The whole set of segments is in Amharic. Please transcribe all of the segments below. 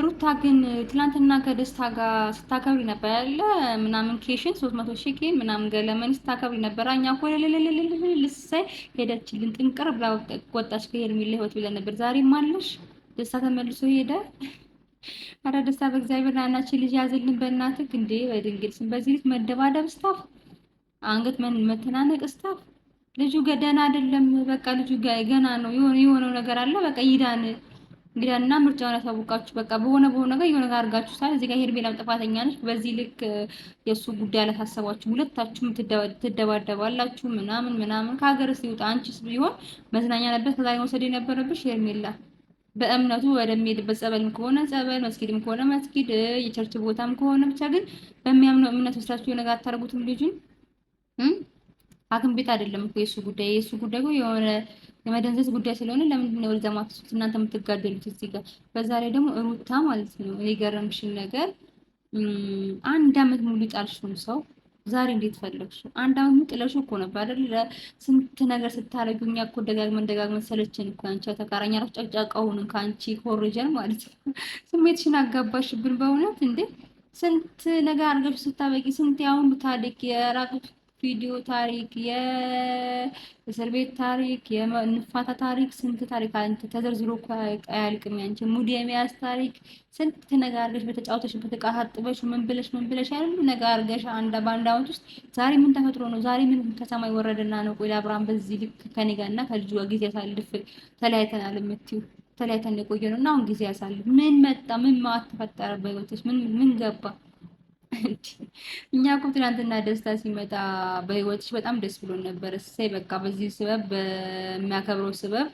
ሩታ ግን ትናንትና ከደስታ ጋር ስታከብሪ ነበር ያለ ምናምን ኬሽን 300 ሺህ ኬን ምናምን ገለመን ስታከብሪ ነበር። እኛ እኮ ልልልልልልልልሳይ ሄደችልን ጥንቅር ብላ ወጣች ከሄርሜላ ህይወት ብለን ነበር። ዛሬም አለሽ ደስታ ተመልሶ ሄደ። አረ ደስታ በእግዚአብሔር ናናችን ልጅ ያዝልን በእናትህ እንዴ በድንግል ስም በዚህ ልክ መደባደብ ስታፍ አንገት መተናነቅ ስታፍ ልጁ ገደና አይደለም። በቃ ልጁ ገና ነው። የሆነው ነገር አለ። በቃ ይዳን እንግዲያና ምርጫውን ያሳውቃችሁ። በቃ በሆነ ነገር የሆነ ነገር አድርጋችሁታል። እዚህ ጋር ሄርሜላም ጥፋተኛ ነች። በዚህ ልክ የእሱ ጉዳይ አላሳሰባችሁም። ሁለታችሁም ትደባደባላችሁ ምናምን። ከሀገርስ ይውጣ። አንቺስ ቢሆን መዝናኛ ነበር ከዛ መውሰድ የነበረብሽ ሄርሜላ በእምነቱ ወደሚሄድበት ጸበልም ከሆነ ጸበል፣ መስጊድም ከሆነ መስጊድ፣ የቸርች ቦታም ከሆነ ብቻ ግን በሚያምነው እምነት ወስዳችሁ የሆነ ነገር አታደርጉትም ልጁን ሐኪም ቤት አይደለም እኮ የሱ ጉዳይ። የሱ ጉዳይ እኮ የሆነ የመደንዘዝ ጉዳይ ስለሆነ ለምንድን ነው ወደዛ ማትሱት እናንተ የምትጋደሉት እዚህ ጋር? በዛ ላይ ደግሞ ሩታ ማለት ነው የገረምሽን ነገር አንድ አመት ሙሉ ጣልሽው ሰው ዛሬ እንዴት ፈለግሽው? አንድ አመት ሙሉ ጥለሽው እኮ ነበር አይደል? ስንት ነገር ስታረጊው እኛ እኮ ደጋግመን ሰለቸን እኮ አንቺ ተቃራኛ ራስ ጨቅጫቃውን ከአንቺ ኮርጀን ማለት ነው። ስሜትሽን አጋባሽብን በእውነት እንዴ! ስንት ነገር አድርገሽ ስታበቂ ስንት ያሁን ታሪክ የራቁት ቪዲዮ ታሪክ የእስር ቤት ታሪክ የንፋታ ታሪክ ስንት ታሪክ አንተ ተዘርዝሮ እኮ አያልቅም። ያንቺ ሙድ የሚያዝ ታሪክ ስንት ነገር አድርገሽ በተጫወተሽበት ዕቃ አጥበሽ ምን ብለሽ አይደል ነገር አድርገሽ በአንድ አመት ውስጥ ዛሬ ምን ተፈጥሮ ነው? ዛሬ ምን ከሰማይ ወረደና ነው? ቆይ አብርሃም በዚህ ልክ ከኔ ጋርና ከልጁ ጋር ጊዜ ያሳልፍ ተለያይተናል የምትይው ተለያይተን የቆየ ነው እና አሁን ጊዜ ያሳልፍ ምን መጣ? ምን ማት ተፈጠረ? በህይወትሽ ምን ገባ? እኛ እኮ ትናንትና ደስታ ሲመጣ በህይወትሽ በጣም ደስ ብሎን ነበር። እሰይ በቃ በዚህ ስበብ በሚያከብረው ስበብ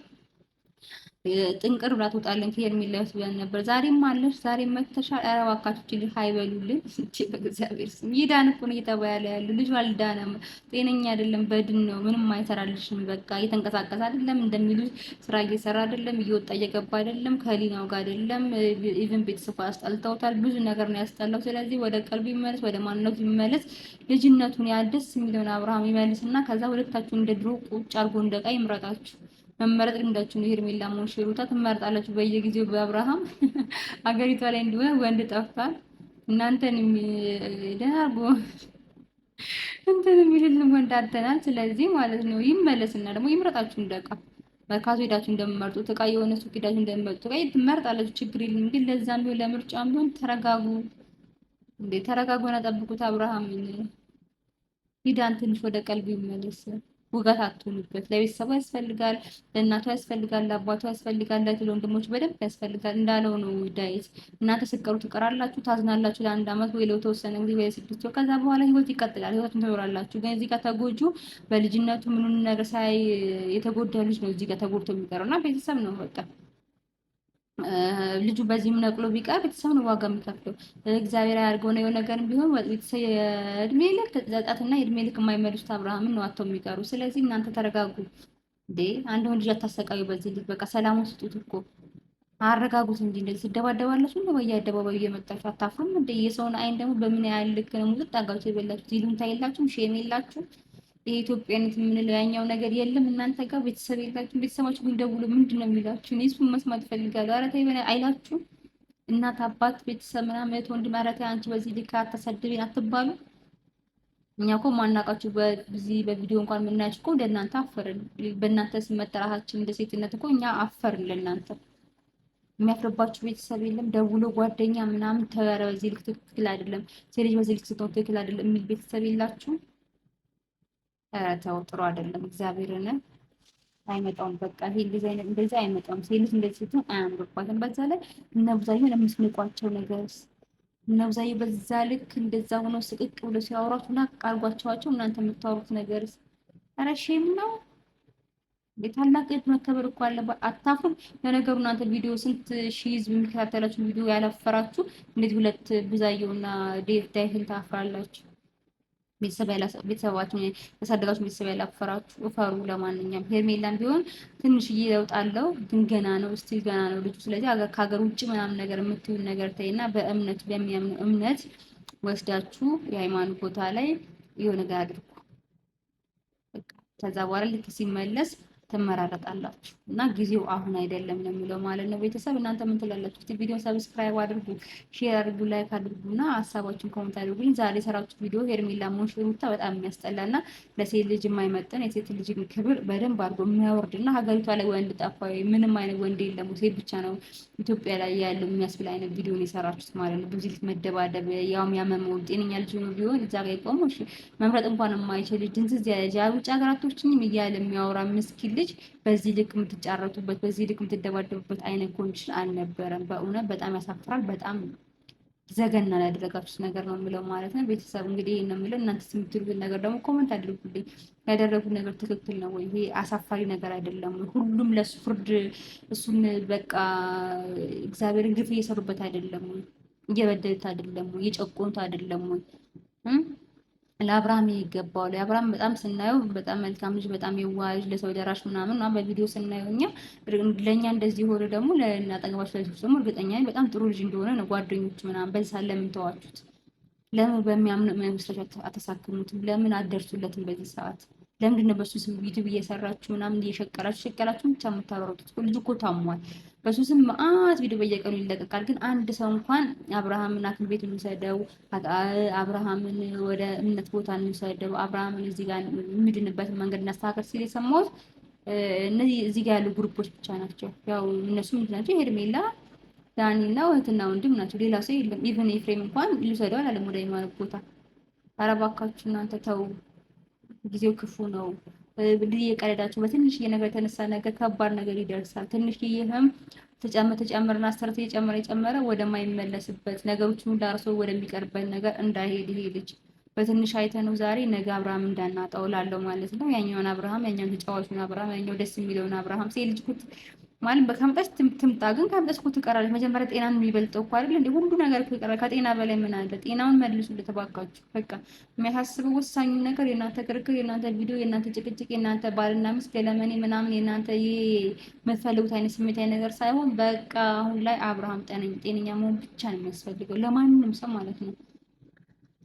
ጥንቅር ብላ ትወጣለን ከሄርሜላ ብለን ነበር። ዛሬም አለሽ ዛሬም መተሻል። ኧረ እባካችሁ ልጅ አይበሉልን እንጂ በእግዚአብሔር ስም ይዳን እኮ ነው እየተባለ ያለ ልጅ አልዳነም። ጤነኛ አይደለም፣ በድን ነው። ምንም አይሰራልሽም። በቃ እየተንቀሳቀሰ አይደለም እንደሚሉት ስራ እየሰራ አይደለም፣ እየወጣ እየገባ አይደለም፣ ከሊናው ጋር አይደለም። ኢቭን ቤተሰብ አስጠልተውታል። ብዙ ነገር ነው ያስጠላው። ስለዚህ ወደ ቀልብ ይመለስ፣ ወደ ማንነቱ ይመለስ። ልጅነቱን ያደስ የሚለውን አብርሃም ይመልስና ከዛ ሁለታችሁ እንደ ድሮ ቁጭ አርጎ እንደቃ ይምረጣችሁ። መመረጥ እንዳችሁ ነው። ሄርሜላ ሞን ሩታ ትመረጣላችሁ በየጊዜው በአብርሃም አገሪቷ ላይ እንደሆነ ወንድ ጠፍቷል። እናንተን ደናርጎ እንትን የሚልልን ወንድ አጥተናል። ስለዚህ ማለት ነው ይመለስና ደግሞ ይምረጣችሁ እንደቃ መርካቶ ሄዳችሁ እንደምመርጡት ዕቃ የሆነ ሱቅ ሄዳችሁ እንደምመርጡት ዕቃ ትመርጣላችሁ። ችግር የለም። ግን ለዛም ቢሆን ለምርጫም ቢሆን ተረጋጉ እንዴ! ተረጋጉና ጠብቁት። አብርሃም ሂዳን ትንሽ ወደ ቀልብ ይመለስ። ውጋት አትሆኑበት። ለቤተሰቡ ያስፈልጋል፣ ለእናቱ ያስፈልጋል፣ ለአባቱ ያስፈልጋል፣ ለወንድሞች በደንብ ያስፈልጋል። እንዳለው ነው ዳዊት። እናንተ ስቀሩ ትቀራላችሁ፣ ታዝናላችሁ ለአንድ አመት ወይ ለተወሰነ ጊዜ ወይ ለስድስት ወር። ከዛ በኋላ ህይወት ይቀጥላል፣ ህይወትን ትኖራላችሁ። ግን እዚህ ጋር ተጎጁ በልጅነቱ ምኑን ነገር ሳይ የተጎዳ ልጅ ነው እዚህ ጋር ተጎድቶ የሚቀረው እና ቤተሰብ ነው በቃ ልጁ በዚህም ነቅሎ ቢቀር ቤተሰብ ነው ዋጋ የሚከፍለው። እግዚአብሔር ያድርገው ነው ነገር ቢሆን ቤተሰብ እድሜ ልክ ዘጣትና እድሜ ልክ የማይመልሱት አብርሃምን ነው አጥተው የሚቀሩ። ስለዚህ እናንተ ተረጋጉ እንዴ! አንድ ወንድ ልጅ አታሰቃዩ በዚህ ልጅ በቃ ሰላሙን ስጡት እኮ አረጋጉት እንጂ እንደዚህ ትደባደባላችሁ እንደ በየአደባባዩ እየመጣችሁ አታፍሩም እንዴ? የሰውን አይን ደግሞ በምን ያህል ልክ ነው ሙጥጥ አጋችሁ የበላችሁት? ይሉንታ የላችሁም? ሼም የላችሁም? የኢትዮጵያነት የምንለው ያኛው ነገር የለም። እናንተ ጋር ቤተሰብ የላችሁም? ቤተሰባችሁ ግን ደውሎ ምንድን ነው የሚላችሁ? እኔ እሱን መስማት እፈልጋለሁ። ኧረ ተይ አይላችሁም? እናት አባት፣ ቤተሰብ ምናምን እህት ወንድም፣ ኧረ ተይ አንቺ በዚህ ልክ አታሳድቢን አትባሉ። እኛ እኮ ማናውቃችሁ በዚህ በቪዲዮ እንኳን የምናያችሁ እኮ እንደናንተ አፈርን። በእናንተ ስም መጠራታችን እንደ ሴትነት እኮ እኛ አፈርን። ለእናንተ የሚያፍርባችሁ ቤተሰብ የለም። ደውሎ ጓደኛ ምናምን ተረ በዚህ ልክ ትክክል አይደለም፣ ሴት ልጅ በዚህ ልክ ስትሆን ትክክል አይደለም የሚል ቤተሰብ የላችሁም? ተው ጥሩ አይደለም። እግዚአብሔርን አይመጣውም። በቃ ይሄ እንደዚህ አይመጣውም። ሴት ልጅ እንደዚህ ስትሆን አያምርባትም። በዛ ላይ እነ ቡዛዬ ለምትንቋቸው ነገርስ እነ ቡዛዬ በዛ ልክ እንደዛ ሆኖ ስቅቅ ብሎ ሲያወሯችሁ እና ቃልጓቸዋቸው እናንተ የምታወሩት ነገርስ ኧረ ሼም ነው። የታላቅ እህት መከበር እኮ አለባት። አታፍሩም? ለነገሩ እናንተ ቪዲዮ ስንት ሺህ ህዝብ የሚከታተላችሁ ቪዲዮ ያላፈራችሁ እንዴት ሁለት ቡዛዬውና ዳይትን ታፍራላችሁ? ቤተሰባችሁን ያሳደጋችሁ ቤተሰብ ያላፈራችሁ እፈሩ። ለማንኛውም ሄርሜላም ቢሆን ትንሽዬ ለውጥ አለው፣ ግን ገና ነው፣ እስቲል ገና ነው ልጁ። ስለዚህ ከሀገር ውጭ ምናምን ነገር የምትዩን ነገር ተይና በእምነቱ በሚያምኑ እምነት ወስዳችሁ የሃይማኖት ቦታ ላይ የሆነ ነገር አድርጉ። ከዛ በኋላ ልክ ሲመለስ ትመራረጣላችሁ እና ጊዜው አሁን አይደለም ነው የሚለው ማለት ነው። ቤተሰብ እናንተ ምን ትላላችሁ? እስቲ ቪዲዮ ሰብስክራይብ አድርጉ፣ ሼር አድርጉ፣ ላይክ አድርጉና ሀሳባችሁን ኮሜንት አድርጉልኝ። ዛሬ የሰራችሁት ቪዲዮ ሄርሜላ ሙሽሩታ በጣም የሚያስጠላና ለሴት ልጅ የማይመጥን የሴት ልጅ ክብር በደንብ አድርጎ የሚያወርድና ሀገሪቷ ላይ ወንድ ጠፋ፣ ምንም አይነት ወንድ የለም ሴት ብቻ ነው ኢትዮጵያ ላይ ያለው የሚያስብል አይነት ቪዲዮ ነው የሰራችሁት ማለት ነው። ብዙ ልጅ መደባደብ ያውም ያመመው ጤነኛ ልጅ ነው ቢሆን እዛ ጋር ይቆመው መምረጥ እንኳን የማይችል ልጅ ድንዝዝ ያለ ውጭ ሀገራቶችንም እያለ የሚያወራ ምስኪን ልጅ በዚህ ልክ የምትጫረቱበት በዚህ ልክ የምትደባደቡበት አይነት ኮንዲሽን አልነበረም። በእውነት በጣም ያሳፍራል። በጣም ዘገና ላይ ያደረጋችሁት ነገር ነው የሚለው ማለት ነው። ቤተሰብ እንግዲህ ይሄን ነው የሚለው። እናንተ የምትሉት ነገር ደግሞ ኮመንት አድርጉልኝ። ያደረጉት ነገር ትክክል ነው ወይ? ይሄ አሳፋሪ ነገር አይደለም ወይ? ሁሉም ለሱ ፍርድ እሱን በቃ እግዚአብሔርን ግፍ እየሰሩበት አይደለም ወይ? እየበደሉት አይደለም ወይ? እየጨቆኑት አይደለም ወይ? ለአብርሃም ይገባዋል። ለአብርሃም በጣም ስናየው በጣም መልካም ልጅ፣ በጣም የዋህ ልጅ፣ ለሰው ደራሽ ምናምን ነው በቪዲዮ ስናየው እኛ ለኛ እንደዚህ ሆነ ደግሞ ለእናጠገባቸው ላይ ደግሞ እርግጠኛ ነኝ በጣም ጥሩ ልጅ እንደሆነ ነው። ጓደኞቹ ምናምን በዚህ ሳለ ለምን ተዋችሁት? ለምን በሚያምኑ መስሎች አተሳክሙትም? ለምን አደርሱለትም? በዚህ ሰዓት ለምንድን ነው በሱ ስም ዩቲዩብ እየሰራችሁ ምናምን እየሸቀላችሁ ብቻ የምታወሩት? ልጁ እኮ ታሟል። በሱ ስም መአት ቪዲዮ በየቀኑ ይለቀቃል። ግን አንድ ሰው እንኳን አብርሃምን ሐኪም ቤት እንውሰደው፣ አብርሃምን ወደ እምነት ቦታ እንውሰደው፣ አብርሃምን እዚህ ጋር የሚድንበትን መንገድ እናስተካከል ሲል የሰማሁት እነዚህ እዚህ ጋር ያሉ ግሩፖች ብቻ ናቸው። ያው እነሱ ምንድን ናቸው? ሄርሜላ ዳኒ እና እህትና ወንድም ናቸው። ሌላ ሰው የለም። ኢቭን ኤፍሬም እንኳን ልውሰደው አላለም ወደ ሃይማኖት ቦታ። ኧረ እባካችሁ እናንተ ተው፣ ጊዜው ክፉ ነው። እየቀለዳችሁ በትንሽዬ ነገር የተነሳ ነገር ከባድ ነገር ይደርሳል። ትንሽዬህም ተጨምርና አስተርት የጨመረ ወደማይመለስበት ነገሮች ሁሉ ዳርሶ ወደሚቀርበት ነገር እንዳይሄድ ይሄ ልጅ በትንሽ አይተነው ዛሬ ነገ አብርሃም እንዳናጣው ላለው ማለት ነው። ያኛውን አብርሃም ያኛውን ተጫዋቹን አብርሃም ያኛው ደስ የሚለውን አብርሃም ሴት ልጅ ማለት በከምጠስ ትምጣ፣ ግን ከምጠስ እኮ ትቀራለች። መጀመሪያ ጤናን የሚበልጠው እኮ አይደል እንዴ? ሁሉ ነገር ይቀራል። ከጤና በላይ ምን አለ? ጤናውን መልሱለት እባካችሁ። በቃ የሚያሳስበው ወሳኙ ነገር የእናንተ ክርክር፣ የእናንተ ቪዲዮ፣ የእናንተ ጭቅጭቅ፣ የእናንተ ባልና ሚስት ገለመኔ ምናምን የእናንተ የምትፈልጉት አይነት ስሜታዊ ነገር ሳይሆን በቃ አሁን ላይ አብርሃም ጤነኛ መሆን ብቻ ነው የሚያስፈልገው ለማንም ሰው ማለት ነው።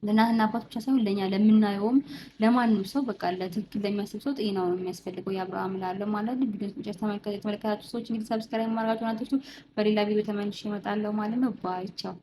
ለእናትና አባት ብቻ ሳይሆን ለእኛ ለምናየውም ለማንም ሰው በቃ ለትክክል ለሚያስብ ሰው ጤናው ነው የሚያስፈልገው። የአብርሃም ላለው ማለት ነው። ቪዲዮ መጨረሻ የተመለከታችሁ ሰዎች እንግዲህ ሰብስክራይብ ማድረጋችሁን አትርሱ። በሌላ ቪዲዮ ተመልሼ እመጣለሁ ማለት ነው። ባይ ቻው።